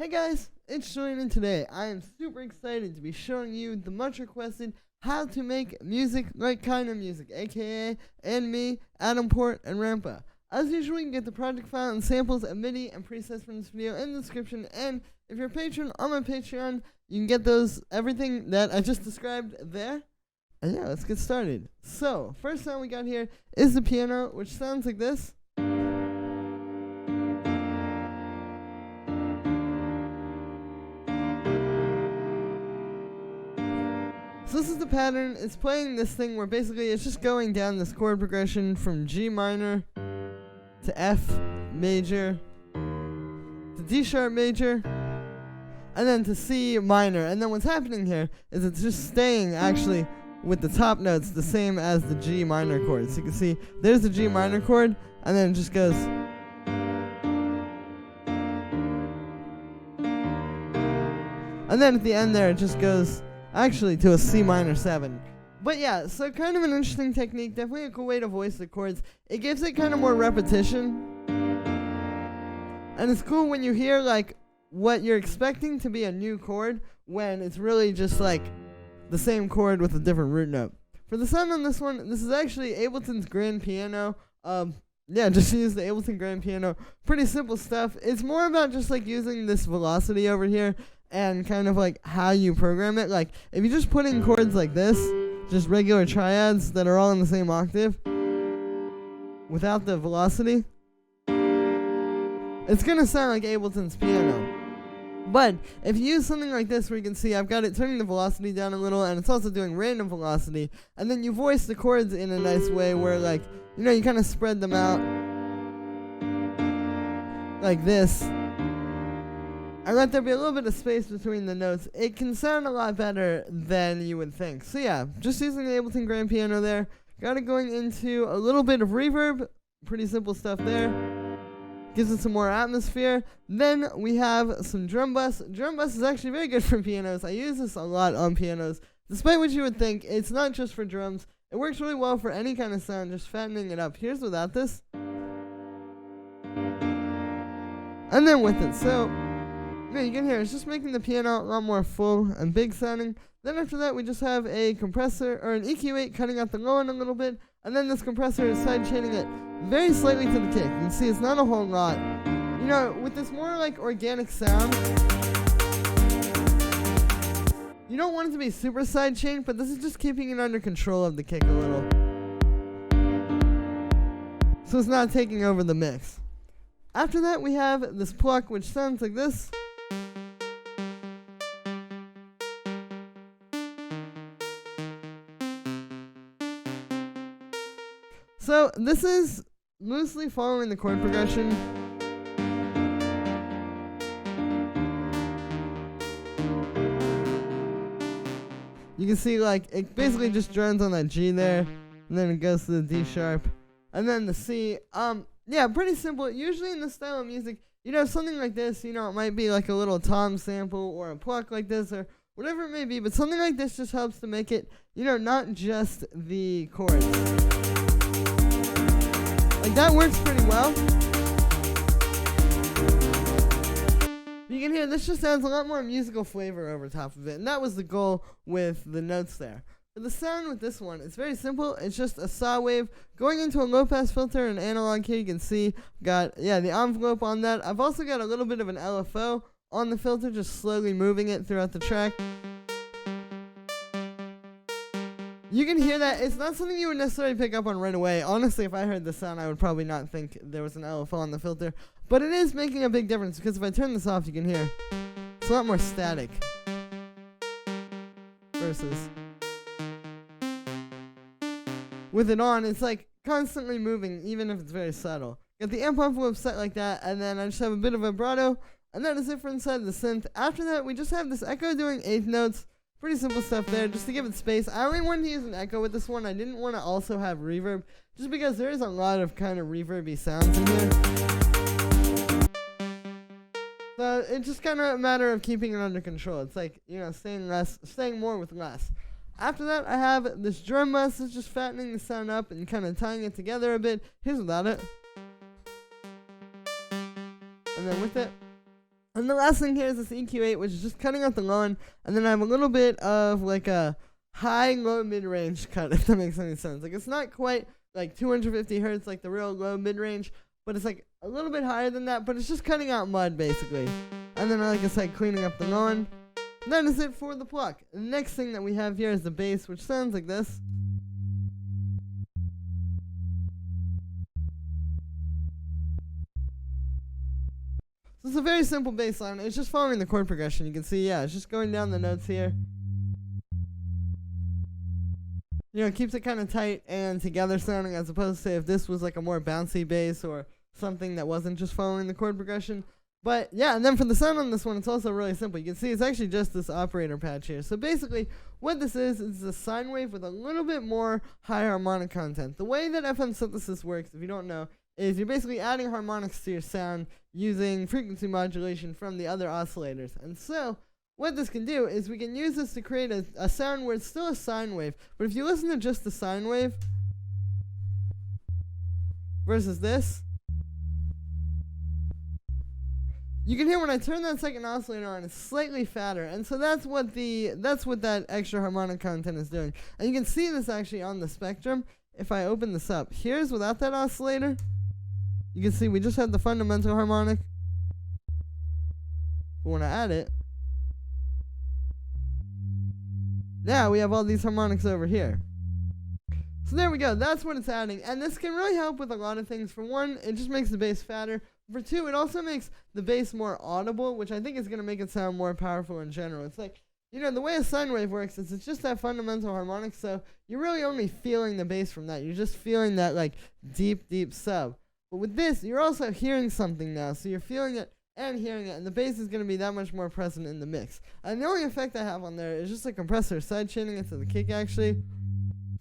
Hey guys, it's Julian, and today I am super excited to be showing you the much requested how to make music like kind of music, aka and me, Adam Port, and Rampa. As usual, you can get the project file and samples and MIDI and presets from this video in the description, and if you're a patron on my Patreon, you can get everything that I just described there. And yeah, let's get started. So, first sound we got here is the piano, which sounds like this. So this is the pattern. It's playing this thing where basically it's just going down this chord progression from G minor to F major to D sharp major and then to C minor. And then what's happening here is it's just staying actually with the top notes the same as the G minor chord. So you can see there's the G minor chord and then it just goes. And then at the end there it just goes actually to a C minor 7. But yeah, so kind of an interesting technique, definitely a cool way to voice the chords. It gives it kind of more repetition. And it's cool when you hear like what you're expecting to be a new chord when it's really just like the same chord with a different root note. For the sound on this one, this is actually Ableton's grand piano. Yeah, just use the Ableton grand piano. Pretty simple stuff. It's more about just like using this velocity over here and kind of like how you program it. Like if you just put in chords like this, just regular triads that are all in the same octave without the velocity, it's gonna sound like Ableton's piano. But if you use something like this where you can see I've got it turning the velocity down a little and it's also doing random velocity, and then you voice the chords in a nice way where like, you know, you kind of spread them out like this and let there be a little bit of space between the notes, it can sound a lot better than you would think. So yeah, just using the Ableton grand piano there. Got it going into a little bit of reverb. Pretty simple stuff there. Gives it some more atmosphere. Then we have some drum bus. Drum bus is actually very good for pianos. I use this a lot on pianos. Despite what you would think, it's not just for drums. It works really well for any kind of sound, just fattening it up. Here's without this. And then with it. So yeah, you can hear it's just making the piano a lot more full and big sounding. Then after that, we just have a compressor or an EQ8 cutting out the low end a little bit, and then this compressor is side chaining it very slightly to the kick. You can see it's not a whole lot. You know, with this more like organic sound, you don't want it to be super side chained, but this is just keeping it under control of the kick a little, so it's not taking over the mix. After that, we have this pluck, which sounds like this. So this is loosely following the chord progression. You can see like it basically just drones on that G there, and then it goes to the D sharp, and then the C. Yeah, pretty simple. Usually in this style of music, you know, something like this, you know, it might be like a little tom sample or a pluck like this or whatever it may be, but something like this just helps to make it, you know, not just the chords. Like that works pretty well. You can hear this just adds a lot more musical flavor over top of it, and that was the goal with the notes there. For the sound with this one, it's very simple. It's just a saw wave going into a low pass filter and analog here. You can see got the envelope on that. I've also got a little bit of an LFO on the filter, just slowly moving it throughout the track. You can hear that. It's not something you would necessarily pick up on right away. Honestly, if I heard this sound, I would probably not think there was an LFO on the filter. But it is making a big difference because if I turn this off, you can hear it's a lot more static versus with it on, it's like constantly moving, even if it's very subtle. Got the amp envelope set like that, and then I just have a bit of vibrato, and that is it for inside the synth. After that, we just have this echo doing eighth notes. Pretty simple stuff there, just to give it space. I only wanted to use an echo with this one. I didn't want to also have reverb, just because there is a lot of kind of reverby sounds in here. So it's just kind of a matter of keeping it under control. It's like, you know, saying more with less. After that, I have this drum bus. It's just fattening the sound up and kind of tying it together a bit. Here's without it. And then with it. And the last thing here is this EQ8, which is just cutting out the low end, and then I have a little bit of like a high, low, mid-range cut, if that makes any sense. Like, it's not quite like 250 hertz like the real low mid-range, but it's like a little bit higher than that, but it's just cutting out mud, basically. And then, like I said, cleaning up the low end. And that is it for the Pluck. The next thing that we have here is the bass, which sounds like this. So it's a very simple bass line. It's just following the chord progression. You can see, yeah, it's just going down the notes here. You know, it keeps it kind of tight and together sounding, as opposed to if this was like a more bouncy bass or something that wasn't just following the chord progression. But yeah, and then for the sound on this one, it's also really simple. You can see it's actually just this operator patch here. So basically, what this is a sine wave with a little bit more high harmonic content. The way that FM synthesis works, if you don't know, is you're basically adding harmonics to your sound using frequency modulation from the other oscillators. And so, what this can do is we can use this to create a sound where it's still a sine wave, but if you listen to just the sine wave versus this, you can hear when I turn that second oscillator on, it's slightly fatter, and so that's what that extra harmonic content is doing. And you can see this actually on the spectrum. If I open this up, here's without that oscillator. You can see we just have the fundamental harmonic. But when I add it, now we have all these harmonics over here. So there we go. That's what it's adding. And this can really help with a lot of things. For one, it just makes the bass fatter. For two, it also makes the bass more audible, which I think is going to make it sound more powerful in general. It's like, you know, the way a sine wave works is it's just that fundamental harmonic, so you're really only feeling the bass from that. You're just feeling that, like, deep, deep sub. But with this, you're also hearing something now, so you're feeling it and hearing it, and the bass is going to be that much more present in the mix. And the only effect I have on there is just a compressor side-chaining it to the kick, actually.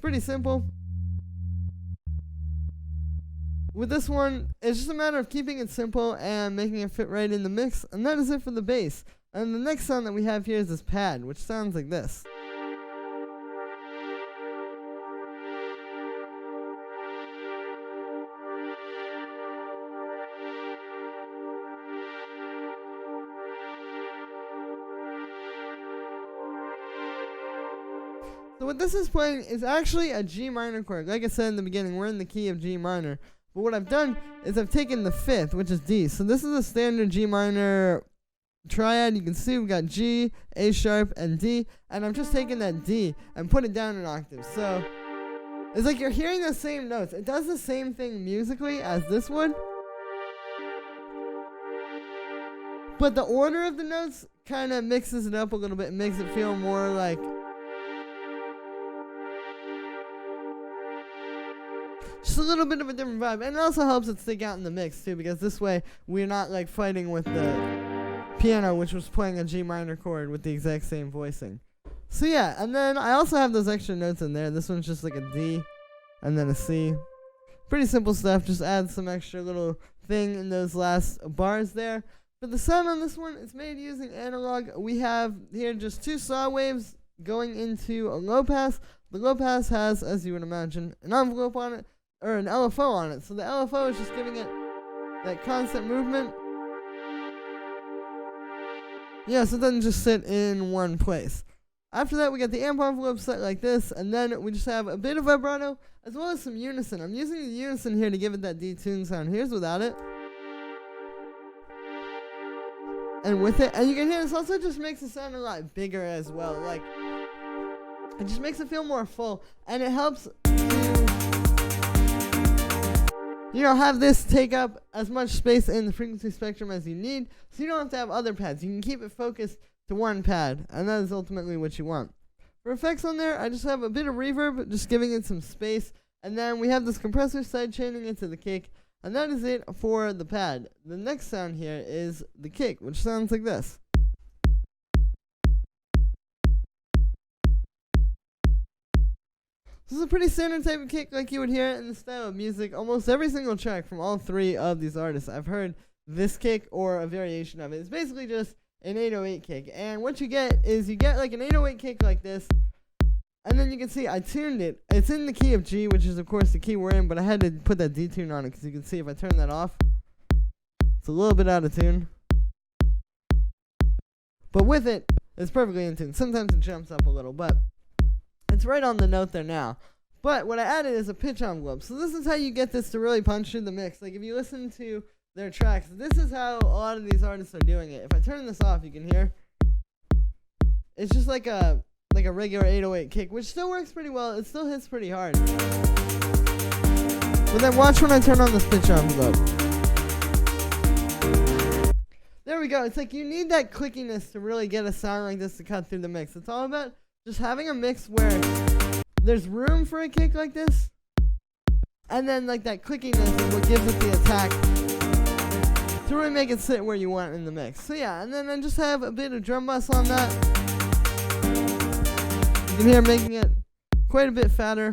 Pretty simple. With this one, it's just a matter of keeping it simple and making it fit right in the mix, and that is it for the bass. And the next sound that we have here is this pad, which sounds like this. So what this is playing is actually a G minor chord. Like I said in the beginning, we're in the key of G minor. But what I've done is I've taken the fifth, which is D. So this is a standard G minor triad. You can see we've got G, A sharp, and D. And I'm just taking that D and put it down an octave. So it's like you're hearing the same notes. It does the same thing musically as this would. But the order of the notes kind of mixes it up a little bit and makes it feel more like just a little bit of a different vibe. And it also helps it stick out in the mix too, because this way we're not like fighting with the piano, which was playing a G minor chord with the exact same voicing. So yeah, and then I also have those extra notes in there. This one's just like a D and then a C. Pretty simple stuff. Just add some extra little thing in those last bars there. For the sound on this one, it's made using analog. We have here just two saw waves going into a low pass. The low pass has, as you would imagine, an envelope on it, or an LFO on it. So the LFO is just giving it that constant movement. Yeah, so it doesn't just sit in one place. After that, we got the amp envelope set like this, and then we just have a bit of vibrato, as well as some unison. I'm using the unison here to give it that detune sound. Here's without it. And with it, and you can hear this also just makes it sound a lot bigger as well. Like, it just makes it feel more full, and it helps you know, have this take up as much space in the frequency spectrum as you need, so you don't have to have other pads. You can keep it focused to one pad, and that is ultimately what you want. For effects on there, I just have a bit of reverb, just giving it some space, and then we have this compressor side chaining into the kick, and that is it for the pad. The next sound here is the kick, which sounds like this. This is a pretty standard type of kick like you would hear in the style of music. Almost every single track from all three of these artists, I've heard this kick or a variation of it. It's basically just an 808 kick. And what you get is you get like an 808 kick like this. And then you can see I tuned it. It's in the key of G, which is of course the key we're in, but I had to put that detune on it because you can see if I turn that off, it's a little bit out of tune. But with it, it's perfectly in tune. Sometimes it jumps up a little, but it's right on the note there now. But what I added is a pitch envelope. So this is how you get this to really punch through the mix. Like if you listen to their tracks, this is how a lot of these artists are doing it. If I turn this off, you can hear. It's just like a regular 808 kick, which still works pretty well. It still hits pretty hard. But then watch when I turn on this pitch envelope. There we go. It's like you need that clickiness to really get a sound like this to cut through the mix. It's all about just having a mix where there's room for a kick like this, and then like that clickiness is what gives it the attack to really make it sit where you want in the mix. So yeah, and then I just have a bit of drum bus on that. You can hear making it quite a bit fatter.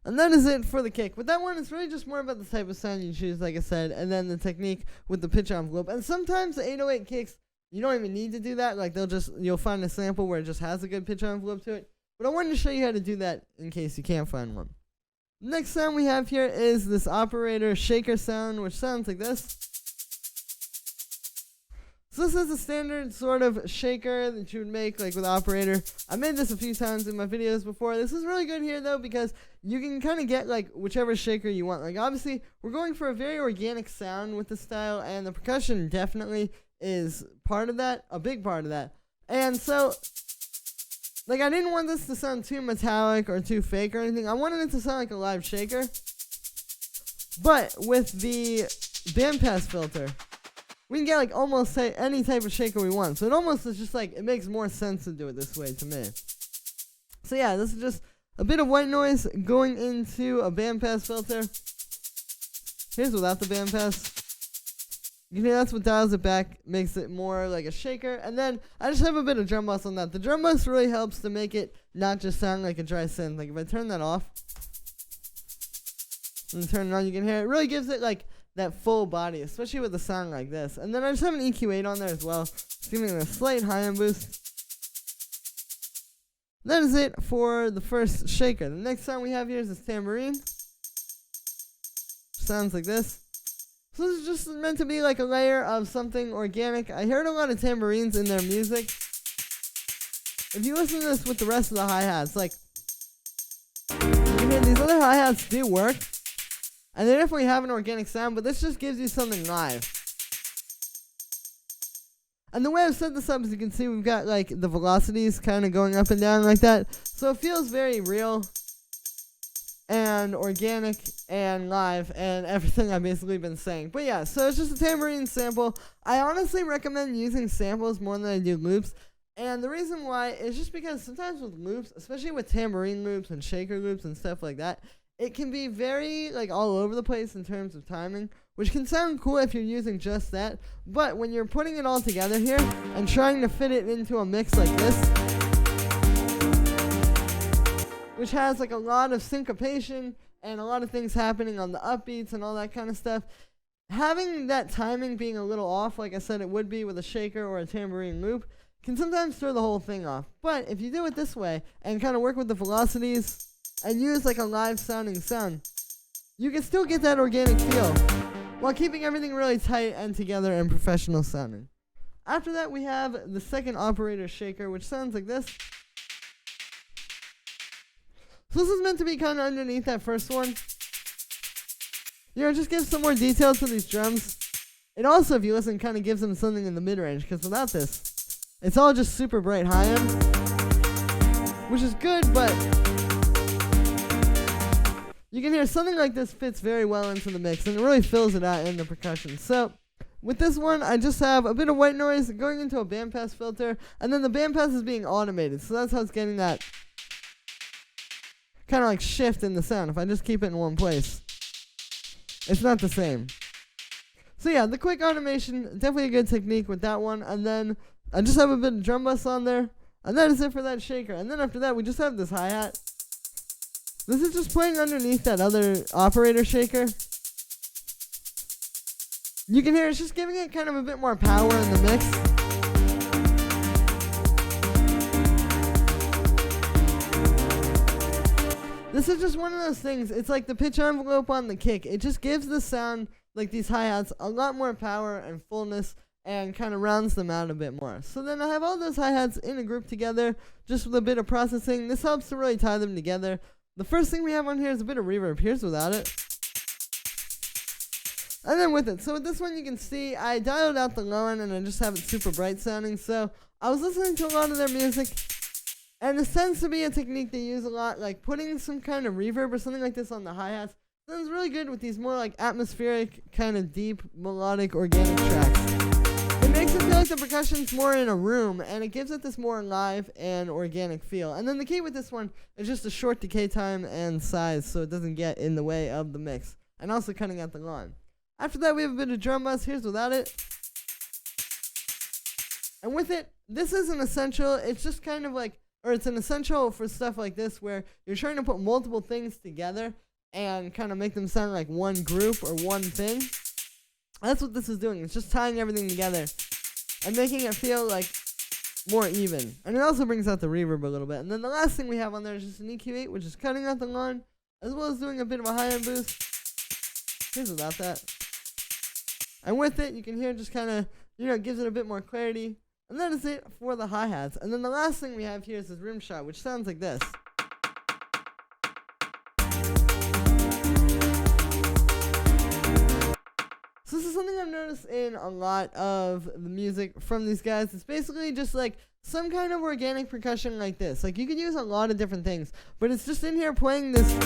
And that is it for the kick. With that one, it's really just more about the type of sound you choose, like I said, and then the technique with the pitch envelope. And sometimes the 808 kicks, you don't even need to do that. Like you'll find a sample where it just has a good pitch envelope to it. But I wanted to show you how to do that in case you can't find one. Next sound we have here is this operator shaker sound, which sounds like this. So this is a standard sort of shaker that you would make like with operator. I made this a few times in my videos before. This is really good here though because you can kind of get like whichever shaker you want. Like obviously we're going for a very organic sound with this style, and the percussion definitely is part of that, a big part of that. And so like I didn't want this to sound too metallic or too fake or anything. I wanted it to sound like a live shaker. But with the bandpass filter, we can get like almost any type of shaker we want. So it almost is just like, it makes more sense to do it this way to me. So yeah, this is just a bit of white noise going into a bandpass filter. Here's without the bandpass. You can hear that's what dials it back, makes it more like a shaker. And then I just have a bit of drum bus on that. The drum bus really helps to make it not just sound like a dry synth. Like if I turn that off and turn it on, you can hear it really gives it like that full body, especially with a sound like this. And then I just have an EQ8 on there as well. It's giving it a slight high-end boost. That is it for the first shaker. The next sound we have here is this tambourine. Sounds like this. So this is just meant to be like a layer of something organic. I heard a lot of tambourines in their music. If you listen to this with the rest of the hi-hats, like, you can hear these other hi-hats do work. And they definitely have an organic sound, but this just gives you something live. And the way I've set this up, as you can see, we've got like the velocities kind of going up and down like that. So it feels very real and organic and live and everything I've basically been saying. But yeah, so it's just a tambourine sample. I honestly recommend using samples more than I do loops. And the reason why is just because sometimes with loops, especially with tambourine loops and shaker loops and stuff like that, it can be very like all over the place in terms of timing, which can sound cool if you're using just that. But when you're putting it all together here and trying to fit it into a mix like this, which has like a lot of syncopation and a lot of things happening on the upbeats and all that kind of stuff, having that timing being a little off, like I said it would be with a shaker or a tambourine loop, can sometimes throw the whole thing off. But if you do it this way and kind of work with the velocities and use like a live sounding sound, you can still get that organic feel while keeping everything really tight and together and professional sounding. After that we have the second operator shaker, which sounds like this. So this is meant to be kind of underneath that first one. You know, just gives some more detail to these drums. It also, if you listen, kind of gives them something in the mid-range, because without this, it's all just super bright high-end, which is good, but you can hear something like this fits very well into the mix, and it really fills it out in the percussion. So with this one, I just have a bit of white noise going into a bandpass filter, and then the bandpass is being automated, so that's how it's getting that kind of like shift in the sound. If I just keep it in one place, it's not the same. So yeah, the quick automation, definitely a good technique with that one. And then I just have a bit of drum bus on there, and that is it for that shaker. And then after that, we just have this hi-hat. This is just playing underneath that other operator shaker. You can hear it's just giving it kind of a bit more power in the mix. This is just one of those things. It's like the pitch envelope on the kick. It just gives the sound, like these hi-hats, a lot more power and fullness and kind of rounds them out a bit more. So then I have all those hi-hats in a group together, just with a bit of processing. This helps to really tie them together. The first thing we have on here is a bit of reverb. Here's without it. And then with it. So with this one, you can see I dialed out the low end and I just have it super bright sounding. So I was listening to a lot of their music, and this tends to be a technique they use a lot, like putting some kind of reverb or something like this on the hi-hats. Sounds really good with these more like atmospheric, kind of deep, melodic, organic tracks. It makes it feel like the percussion's more in a room, and it gives it this more live and organic feel. And then the key with this one is just a short decay time and size, so it doesn't get in the way of the mix, and also cutting out the line. After that, we have a bit of drum bass. Here's without it. And with it, this is an essential. It's just kind of like, or it's an essential for stuff like this where you're trying to put multiple things together and kind of make them sound like one group or one thing. That's what this is doing. It's just tying everything together and making it feel like more even. And it also brings out the reverb a little bit. And then the last thing we have on there is just an EQ8, which is cutting out the line, as well as doing a bit of a high-end boost. Here's without that. And with it, you can hear it just kind of, gives it a bit more clarity. And that is it for the hi-hats. And then the last thing we have here is this Rimshot, which sounds like this. So this is something I've noticed in a lot of the music from these guys. It's basically just like some kind of organic percussion like this. Like you could use a lot of different things, but it's just in here playing this.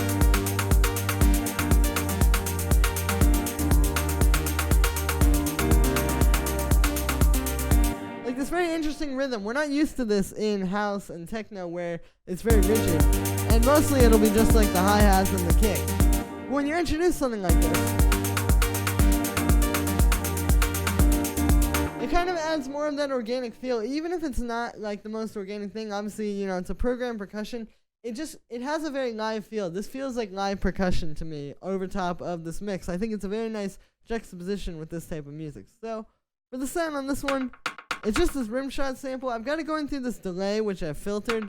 This very interesting rhythm. We're not used to this in house and techno where it's very rigid, and mostly it'll be just like the hi-hats and the kick. When you introduce something like this, it kind of adds more of that organic feel, even if it's not like the most organic thing. Obviously, it's a programmed percussion. It has a very live feel. This feels like live percussion to me over top of this mix. I think it's a very nice juxtaposition with this type of music. So for the sound on this one, it's just this Rimshot sample. I've got it going through this delay, which I've filtered.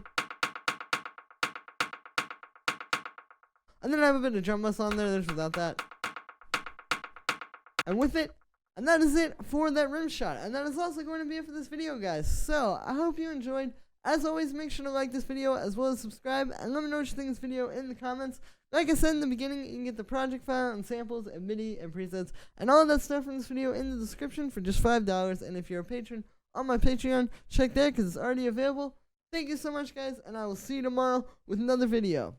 And then I have a bit of drum bass on there. There's without that. And with it. And that is it for that Rimshot. And that is also going to be it for this video, guys. So, I hope you enjoyed. As always, make sure to like this video as well as subscribe. And let me know what you think of this video in the comments. Like I said in the beginning, you can get the project file and samples and MIDI and presets and all of that stuff from this video in the description for just $5. And if you're a patron on my Patreon, check there because it's already available. Thank you so much, guys, and I will see you tomorrow with another video.